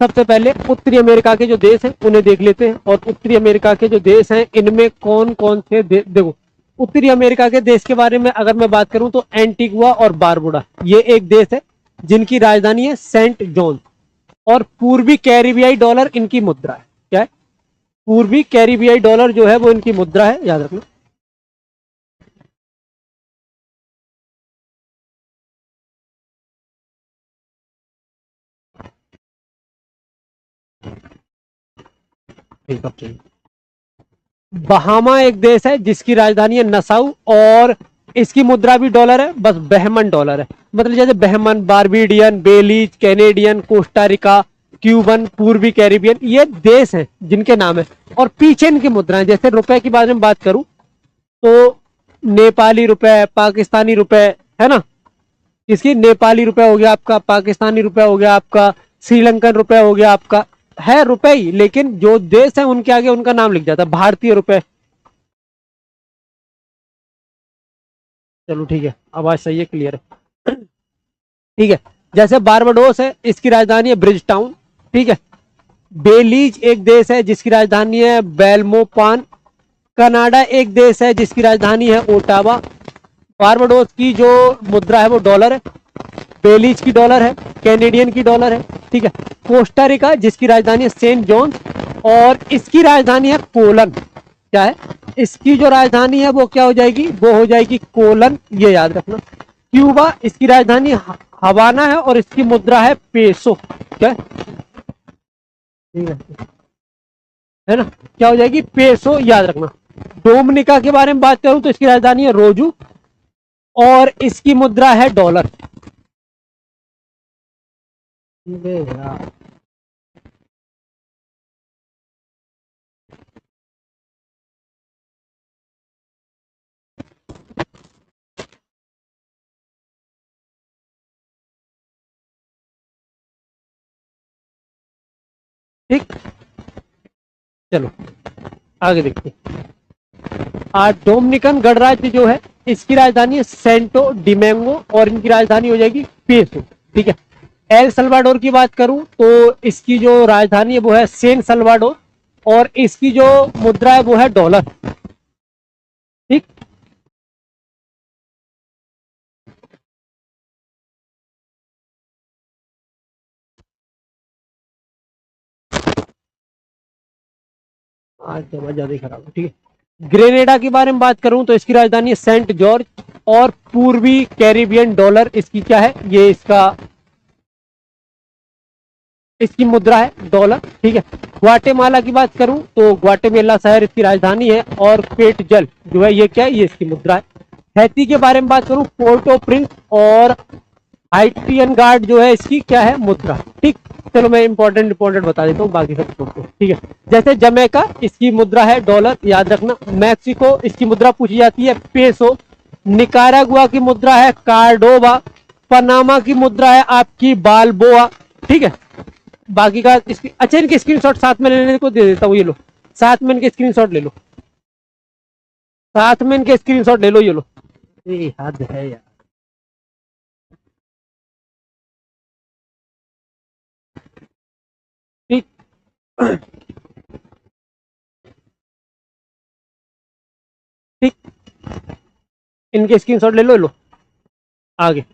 सबसे पहले उत्तरी अमेरिका के जो देश हैं उन्हें देख लेते हैं। और उत्तरी अमेरिका के जो देश हैं इनमें कौन कौन से देखो, उत्तरी अमेरिका के देश के बारे में अगर मैं बात करूं तो एंटीगुआ और बारबुडा ये एक देश है जिनकी राजधानी है सेंट जॉन। और पूर्वी कैरिबियाई डॉलर इनकी मुद्रा है। क्या है? पूर्वी कैरिबियाई डॉलर जो है वो इनकी मुद्रा है, याद रखना। बहामा एक देश है जिसकी राजधानी है नसाउ और इसकी मुद्रा भी डॉलर है, बस बहमन डॉलर है। मतलब जैसे बहमन, बारबीडियन, बेलीज, कैनेडियन, कोस्टारिका, क्यूबन, पूर्वी कैरिबियन, ये देश हैं जिनके नाम है। और पीछे इनकी मुद्राएं, जैसे रुपए के बारे में बात करूं तो नेपाली रुपए, पाकिस्तानी रुपए, है ना, इसकी नेपाली रुपए हो गया आपका, पाकिस्तानी रुपए हो गया आपका, श्रीलंकन रुपए हो गया आपका, है रुपए ही, लेकिन जो देश है उनके आगे उनका नाम लिख जाता है, भारतीय रुपए। चलो ठीक है, आवाज सही है, क्लियर है। ठीक है, जैसे बारबाडोस है, इसकी राजधानी है ब्रिज टाउन। ठीक है, बेलीज एक देश है जिसकी राजधानी है बेलमोपान। कनाडा एक देश है जिसकी राजधानी है ओटावा। बारबाडोस की जो मुद्रा है वो डॉलर है, बेलीज की डॉलर है, कैनेडियन की डॉलर है। ठीक है, कोस्टारिका जिसकी राजधानी है सेंट जॉन और इसकी राजधानी है कोलन। क्या है? इसकी जो राजधानी है वो क्या हो जाएगी? वो हो जाएगी कोलन, ये याद रखना। क्यूबा, इसकी राजधानी हवाना है और इसकी मुद्रा है पेसो। क्या है ना, क्या हो जाएगी? पेसो, याद रखना। डोमिनिका के बारे में बात करूं तो इसकी राजधानी है रोजू और इसकी मुद्रा है डॉलर। ठीक, चलो आगे देखते हैं। डोमिनिकन गणराज्य जो है इसकी राजधानी है सेंटो डिमेंगो और इनकी राजधानी हो जाएगी पेसो। ठीक है, एल सल्वाडोर की बात करूं तो इसकी जो राजधानी है वो है सेन सल्वाडोर और इसकी जो मुद्रा है वो है डॉलर। ठीक, आज तो ज्यादा खराब है। ठीक है, ग्रेनेडा के बारे में बात करूं तो इसकी राजधानी है सेंट जॉर्ज और पूर्वी कैरिबियन डॉलर इसकी क्या है? ये इसकी मुद्रा है डॉलर। ठीक है, ग्वाटेमाला की बात करूं तो ग्वाटेमाला शहर इसकी राजधानी है और पेट जल जो है ये क्या है? ये इसकी मुद्रा है। हैती के बारे में बात करूं, पोर्टो प्रिंस और हाइटियन गार्ड जो है इसकी क्या है? मुद्रा। ठीक, चलो मैं इंपॉर्टेंट बता देता हूँ, बाकी सब छोड़ दो। ठीक है, जैसे जमैका, इसकी मुद्रा है डॉलर, याद रखना। मैक्सिको, इसकी मुद्रा पूछी जाती है पेसो। निकारागुआ की मुद्रा है कार्डोवा। पनामा की मुद्रा है आपकी बालबोआ। ठीक है, बाकी का अच्छा, इनके स्क्रीनशॉट साथ में लेने को दे देता हूँ, ये लो, साथ में इनके स्क्रीनशॉट ले लो, साथ में इनके स्क्रीनशॉट ले लो, ये लो। ये हद है यार। ठीक, ठीक, इनके स्क्रीनशॉट ले लो। आगे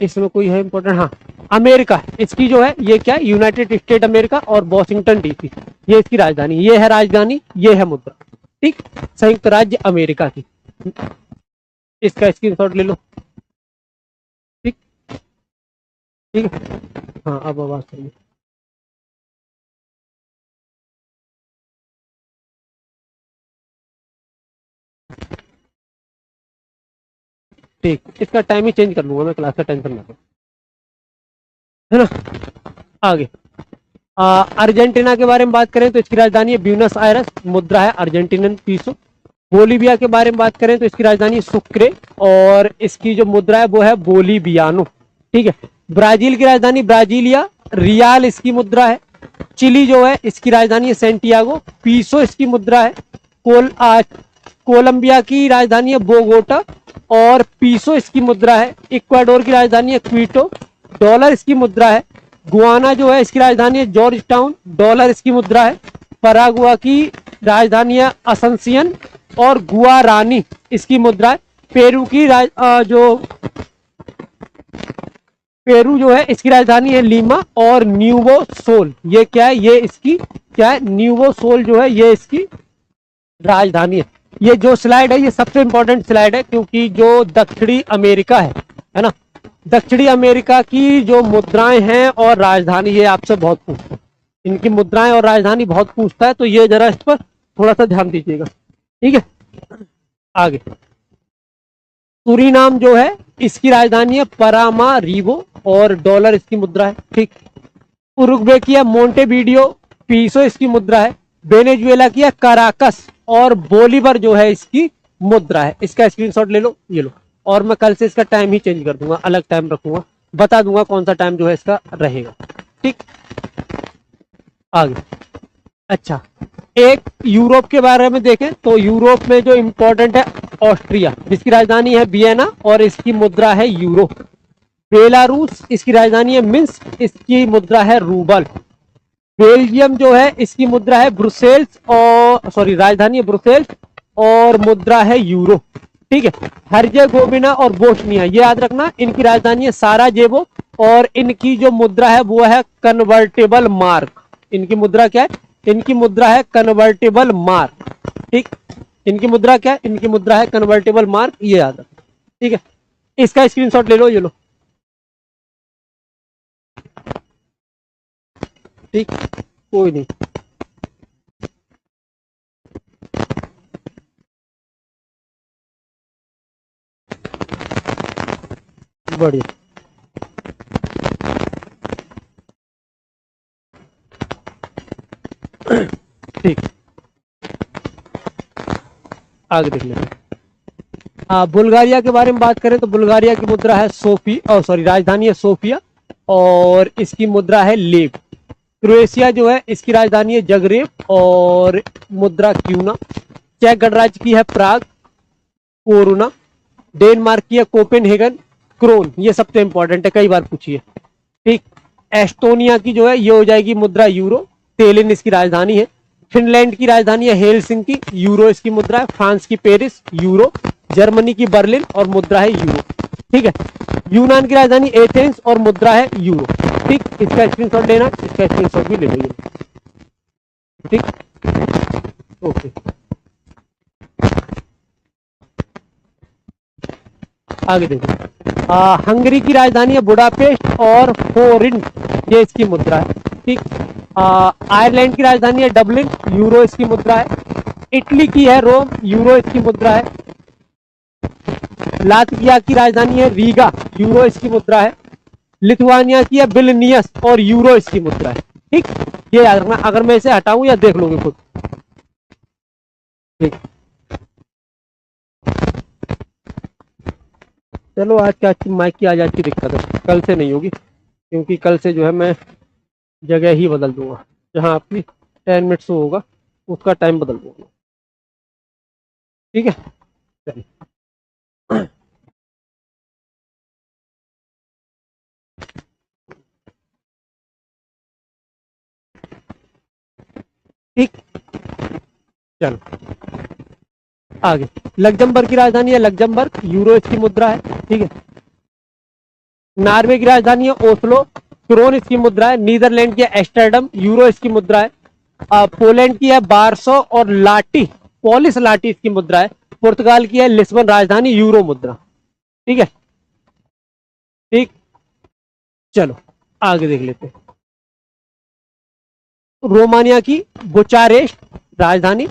इसमें कोई है इंपॉर्टेंट? हाँ, अमेरिका, इसकी जो है ये क्या है? यूनाइटेड स्टेट अमेरिका और वॉशिंगटन डीसी ये इसकी राजधानी, ये है राजधानी, ये है मुद्रा। ठीक, संयुक्त राज्य अमेरिका की, इसका स्क्रीनशॉट ले लो। ठीक, ठीक है, हाँ अब आवाज करिए। ठीक, इसका टाइम ही चेंज कर लूंगा मैं, क्लास का टेंशन ना लो, है ना। आगे अर्जेंटीना के बारे में बात करें तो इसकी राजधानी है ब्यूनस आयरस, मुद्रा है अर्जेंटीनन पीसो। बोलीविया के बारे में बात करें तो इसकी राजधानी सुक्रे और इसकी जो मुद्रा है वो है बोलीवियानो। ठीक है, ब्राजील की राजधानी ब्राजीलिया, रियाल इसकी मुद्रा है। चिली जो है इसकी राजधानी है सेंटियागो, पीसो इसकी मुद्रा है। कोलंबिया की राजधानी है बोगोटा और पीसो इसकी मुद्रा है। इक्वाडोर की राजधानी है क्विटो, डॉलर इसकी मुद्रा है। गुआना जो है इसकी राजधानी है जॉर्ज टाउन, डॉलर इसकी मुद्रा है। परागुआ की राजधानी है असंसियन और गुआरानी इसकी मुद्रा है। पेरू की पेरू जो है इसकी राजधानी है लीमा और न्यूवो सोल, ये क्या है, ये इसकी क्या है, न्यूवो सोल जो है ये इसकी राजधानी है। ये जो स्लाइड है ये सबसे इंपॉर्टेंट स्लाइड है, क्योंकि जो दक्षिणी अमेरिका है ना, दक्षिणी अमेरिका की जो मुद्राएं हैं और राजधानी, ये आपसे बहुत पूछता है, इनकी मुद्राएं और राजधानी बहुत पूछता है, तो ये जरा इस पर थोड़ा सा ध्यान दीजिएगा, ठीक है। आगे सूरीनाम जो है इसकी राजधानी है परामारीबो और डॉलर इसकी मुद्रा है, ठीक। उरुग्वे की है मोंटेवीडियो, पीसो इसकी मुद्रा है। वेनेजुएला की है कराकस और बोलीवर जो है इसकी मुद्रा है। इसका स्क्रीनशॉट ले लो, ये लो, और मैं कल से इसका टाइम ही चेंज कर दूंगा, अलग टाइम रखूंगा, बता दूंगा कौन सा टाइम जो है इसका रहेगा, ठीक। आगे अच्छा, एक यूरोप के बारे में देखें तो यूरोप में जो इंपॉर्टेंट है ऑस्ट्रिया, जिसकी राजधानी है वियना और इसकी मुद्रा है यूरो। बेलारूस इसकी राजधानी है मिन्स्क, इसकी मुद्रा है रूबल। बेल्जियम जो है इसकी मुद्रा है ब्रुसेल्स और राजधानी है ब्रुसेल्स और मुद्रा है यूरो, ठीक है। हर्जेगोविना और बोस्निया, ये याद रखना, इनकी राजधानी है साराजेवो और इनकी जो मुद्रा है वो है कन्वर्टेबल मार्क। इनकी मुद्रा क्या है, इनकी मुद्रा है कन्वर्टेबल मार्क, ठीक। इनकी मुद्रा क्या है, इनकी मुद्रा है कन्वर्टेबल मार्क, ये याद रखना, ठीक है। इसका स्क्रीनशॉट ले लो, ये लो, ठीक, कोई नहीं। बढ़िया, ठीक, आगे देख लेते हैं। बुल्गारिया के बारे में बात करें तो बुल्गारिया की मुद्रा है राजधानी है सोफिया और इसकी मुद्रा है लेव। क्रोएशिया जो है इसकी राजधानी है जगरेब और मुद्रा क्यूना। चेक गणराज्य की है प्राग, कोरुना। डेनमार्क की है कोपेनहेगन, क्रोन, ये सबसे इंपॉर्टेंट है, कई बार पूछिए, ठीक। एस्टोनिया की जो है ये हो जाएगी मुद्रा यूरो, तेलिन इसकी राजधानी है। फिनलैंड की राजधानी है हेलसिंकी, यूरो इसकी मुद्रा है। फ्रांस की पेरिस, यूरो। जर्मनी की बर्लिन और मुद्रा है यूरो, ठीक है। यूनान की राजधानी एथेंस और मुद्रा है यूरो, ठीक। इसका स्क्रीनशॉट लेना, इसका स्क्रीनशॉट भी ले लो, ठीक, ओके। आगे देखो, हंगरी की राजधानी है बुडापेस्ट और फोरिन, ये इसकी मुद्रा है, ठीक। आयरलैंड की राजधानी है डबलिन, यूरो इसकी मुद्रा है। इटली की है रोम, यूरो इसकी मुद्रा है। लातविया की राजधानी है रीगा, यूरो इसकी मुद्रा है। लिथुआनिया की है विल्नियस और यूरो इसकी मुद्रा है, ठीक। ये याद रखना, अगर मैं इसे हटाऊं या देख लोगे खुद, ठीक। चलो आज क्या माइक की आज की दिक्कत है, कल से नहीं होगी, क्योंकि कल से जो है मैं जगह ही बदल दूंगा, जहां आपकी 10 मिनट से होगा उसका टाइम बदल दूंगा, ठीक है। चलिए, ठीक, चलो आगे। लग्जमबर्ग की राजधानी है लग्जमबर्ग, यूरो इसकी मुद्रा है, ठीक है। नॉर्वे की राजधानी है ओस्लो, क्रोन इसकी मुद्रा है। नीदरलैंड की है एस्टरडम, यूरो इसकी मुद्रा है। पोलैंड की है बारसो और लाटी, पोलिस लाटी इसकी मुद्रा है। पुर्तगाल की है लिस्बन, राजधानी यूरो मुद्रा, ठीक है, ठीक। चलो आगे देख लेते हैं। रोमानिया की बुचारेस्ट, राजधानी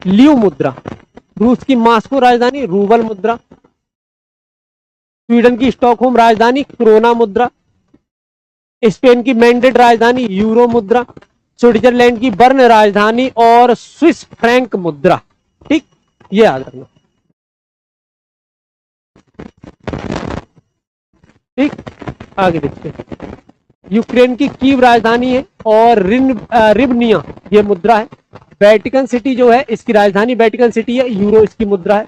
लियो मुद्रा। रूस की मास्को, राजधानी रूबल मुद्रा। स्वीडन की स्टॉकहोम, राजधानी क्रोना मुद्रा। स्पेन की मैड्रिड, राजधानी यूरो मुद्रा। स्विट्जरलैंड की बर्न, राजधानी और स्विस फ्रैंक मुद्रा, ठीक, ये याद रखना, ठीक। आगे देखते हैं। यूक्रेन की कीव राजधानी है और रिबनिया ये मुद्रा है। वेटिकन सिटी जो है इसकी राजधानी वेटिकन सिटी है, यूरो इसकी मुद्रा है।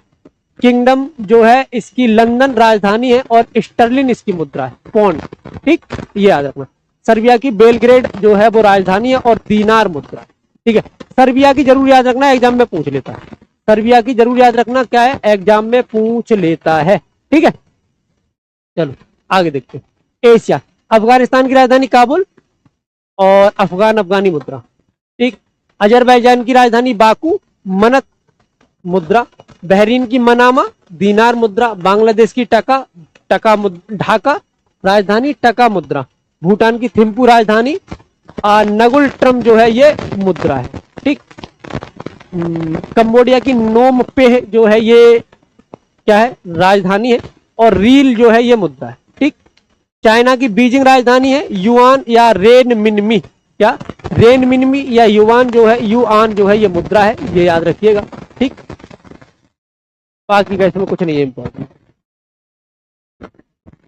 किंगडम जो है इसकी लंदन राजधानी है और स्टर्लिन इसकी मुद्रा है, पौंड, ठीक, ये याद रखना। सर्बिया की बेलग्रेड जो है वो राजधानी है और दीनार मुद्रा, ठीक है। सर्बिया की जरूर याद रखना, एग्जाम में पूछ लेता है। सर्बिया की जरूर याद रखना, क्या है, एग्जाम में पूछ लेता है, ठीक है। चलो आगे देखते हैं। एशिया, अफगानिस्तान की राजधानी काबुल और अफगानी मुद्रा, ठीक। अजरबैजान की राजधानी बाकू, मनत मुद्रा। बहरीन की मनामा, दीनार मुद्रा। बांग्लादेश की ढाका राजधानी, टका मुद्रा। भूटान की थिम्पू राजधानी, नगुल ट्रम जो है ये मुद्रा है, ठीक। कंबोडिया की नोम पेह जो है ये क्या है, राजधानी है, और रील जो है ये मुद्रा है, ठीक। चाइना की बीजिंग राजधानी है युआन या रेन मिनमी, क्या रेन मिनमी या युआन जो है ये मुद्रा है, ये याद रखिएगा, ठीक। बाकी का इसमें कुछ नहीं है इम्पोर्टेंट।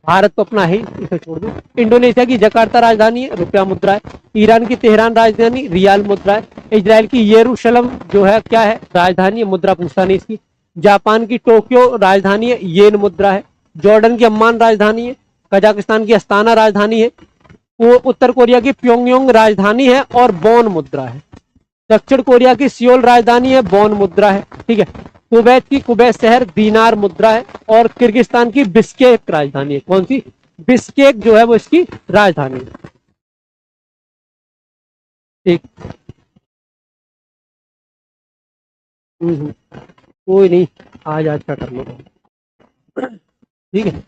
भारत तो अपना है, इसे छोड़ दो। इंडोनेशिया की जकार्ता राजधानी है, रुपया मुद्रा है। ईरान की तेहरान राजधानी, रियाल मुद्रा है। इजराइल की यरूशलेम जो है क्या है, राजधानी है, मुद्रा पूछता नहीं इसकी। जापान की टोक्यो राजधानी है, येन मुद्रा है। जॉर्डन की अम्मान राजधानी है। कजाकिस्तान की अस्ताना राजधानी है। वो उत्तर कोरिया की प्योंगयांग राजधानी है और बॉन मुद्रा है। दक्षिण कोरिया की सियोल राजधानी है, बॉन मुद्रा है, ठीक है। कुवैत की कुवैत शहर दीनार मुद्रा है। और किर्गिस्तान की बिस्केक राजधानी है, कौन सी, बिस्केक जो है वो इसकी राजधानी है, ठीक। कोई नहीं, आज का कर लो, ठीक है।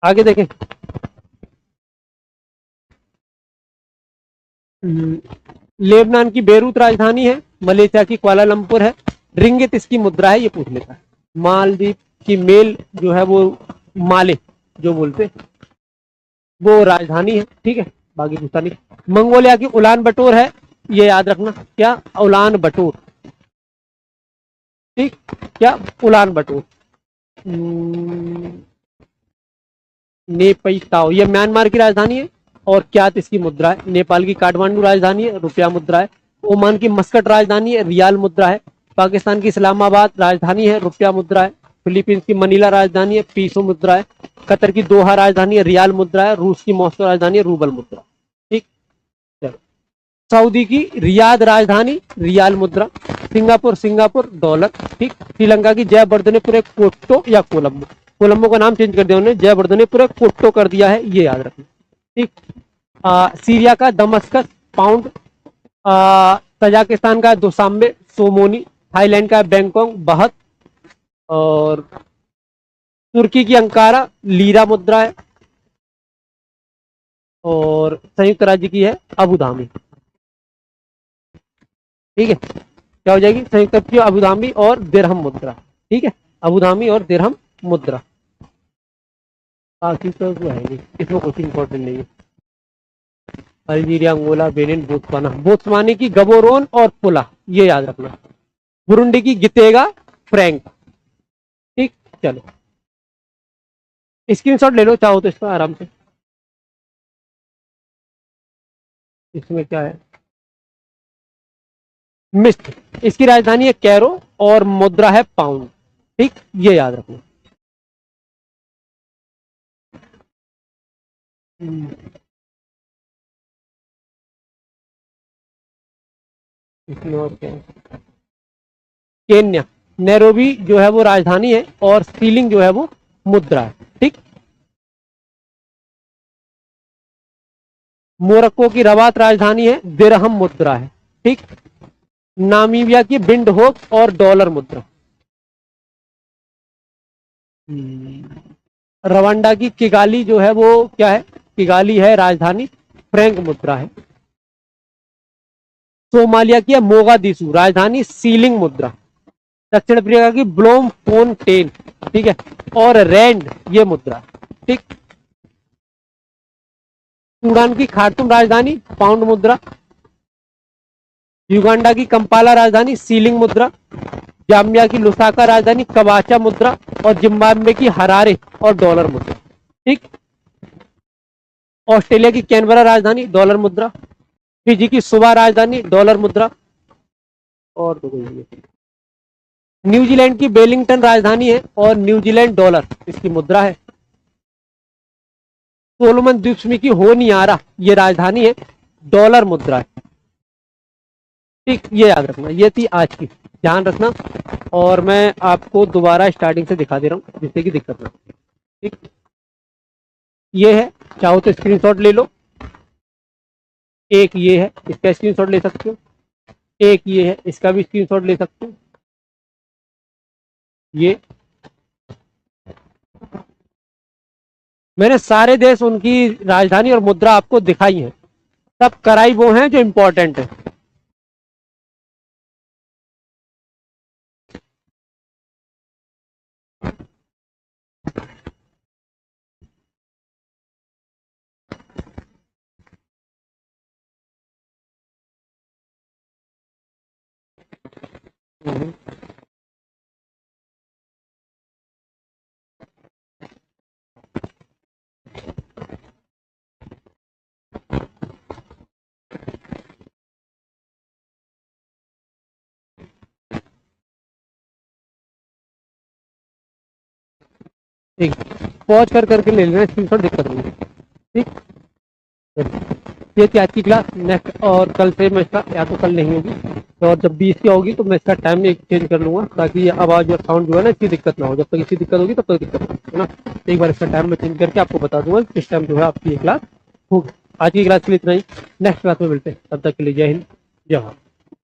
आगे देखें। लेबनान की बेरूत राजधानी है। मलेशिया की कुआलालंपुर है। रिंगित इसकी मुद्रा है, ये पूछ लेता है। मालदीव की मेल जो है वो माले जो बोलते वो राजधानी है, ठीक है। बाकी पूछता नहीं। मंगोलिया की उलान बटोर है, ये याद रखना, क्या, उलान बटोर, ठीक, क्या, उलान बटोर। नेपैताओ ये म्यांमार की राजधानी है और क्या इसकी मुद्रा है। नेपाल की काठमांडू राजधानी है, रुपया मुद्रा है। ओमान की मस्कट राजधानी है, रियाल मुद्रा है। पाकिस्तान की इस्लामाबाद राजधानी है, रुपया मुद्रा है। फिलीपींस की मनीला राजधानी है, पीसो मुद्रा है। कतर की दोहा राजधानी है, रियाल मुद्रा है। रूस की मॉस्को राजधानी है, रूबल मुद्रा, ठीक। चलो, सऊदी की रियाद राजधानी, रियाल मुद्रा। सिंगापुर डॉलर, ठीक। श्रीलंका की जयवर्धनेपुर कोट्टो या कोलंबो, कोलंबो का नाम चेंज कर दिया उन्होंने, जयवर्धनेपुर कोट्टो कर दिया है, ये याद रखना, ठीक। सीरिया का दमस्कस पाउंड। तजाकिस्तान का दुशांबे सोमोनी। थाईलैंड का बैंकॉक बहत। और तुर्की की अंकारा लीरा मुद्रा है। और संयुक्त राज्य की है अबू धाबी, ठीक है। क्या हो जाएगी, संयुक्त राज्य अबू धाबी और दिरहम मुद्रा, ठीक है। अबू धाबी और दिरहम मुद्रा। बाकी तो है नहीं, इसमें कुछ इंपॉर्टेंट नहीं है। Algeria, Angola, Benin, Botswana. Botswana की गबोरोन और पुला, ये याद रखना। बुरुंडी की गितेगा फ्रैंक, ठीक। चलो स्क्रीनशॉट ले लो चाहो तो इसका आराम से। इसमें क्या है, मिस्र, इसकी राजधानी है कैरो और मुद्रा है पाउंड, ठीक, ये याद रखना। इसमें और क्या है, केन्या, नैरोबी जो है वो राजधानी है और सीलिंग जो है वो मुद्रा है, ठीक। मोरक्को की रबात राजधानी है, दिरहम मुद्रा है, ठीक। नामीबिया की बिंड होप और डॉलर मुद्रा। रवांडा की किगाली जो है वो क्या है, किगाली है राजधानी, फ्रैंक मुद्रा है। सोमालिया की मोगादिशु राजधानी, सीलिंग मुद्रा। दक्षिण अफ्रीका की ब्लोम फोन टेन, ठीक है, और रैंड ये मुद्रा, ठीक। सूडान की खार्तूम राजधानी, पाउंड मुद्रा। युगांडा की कंपाला राजधानी, सीलिंग मुद्रा। जाम्बिया की लुसाका राजधानी, कवाचा मुद्रा। और जिम्बाब्वे की हरारे और डॉलर मुद्रा, ठीक। ऑस्ट्रेलिया की कैनबरा राजधानी, डॉलर मुद्रा। फिजी की सुबह राजधानी, डॉलर मुद्रा। और न्यूजीलैंड की वेलिंगटन राजधानी है और न्यूजीलैंड डॉलर इसकी मुद्रा है। सोलोमन द्वीप की होनियारा ये राजधानी है, डॉलर मुद्रा है। ठीक, ये याद रखना, ये थी आज की, ध्यान रखना। और मैं आपको दोबारा स्टार्टिंग से दिखा दे रहा हूँ जिससे कि दिक्कत ना। ठीक, ये है, चाहो तो स्क्रीनशॉट ले लो। एक ये है, इसका स्क्रीनशॉट ले सकते हो। एक ये है, इसका भी स्क्रीनशॉट ले सकते हो। ये मैंने सारे देश, उनकी राजधानी और मुद्रा आपको दिखाई है। सब कराई वो हैं जो इंपॉर्टेंट है। ठीक, पॉज कर करके ले लेना स्क्रीनशॉट, दिक्कत नहीं है। ठीक, ये थी आज की क्लास। नेक्स्ट और कल से मैं इसका, या तो कल नहीं होगी तो, और जब 20 की होगी तो मैं इसका टाइम एक चेंज कर लूंगा, ताकि ये आवाज और साउंड जो है ना, इसकी दिक्कत ना हो। जब तक इसकी दिक्कत होगी तब तक दिक्कत नहीं है ना। एक बार इसका टाइम में चेंज करके आपको बता दूंगा किस टाइम जो है आपकी ये क्लास होगी। आज की क्लास के लिए इतना ही, नेक्स्ट क्लास में मिलते हैं, तब तक के लिए जय हिंद, जय भारत।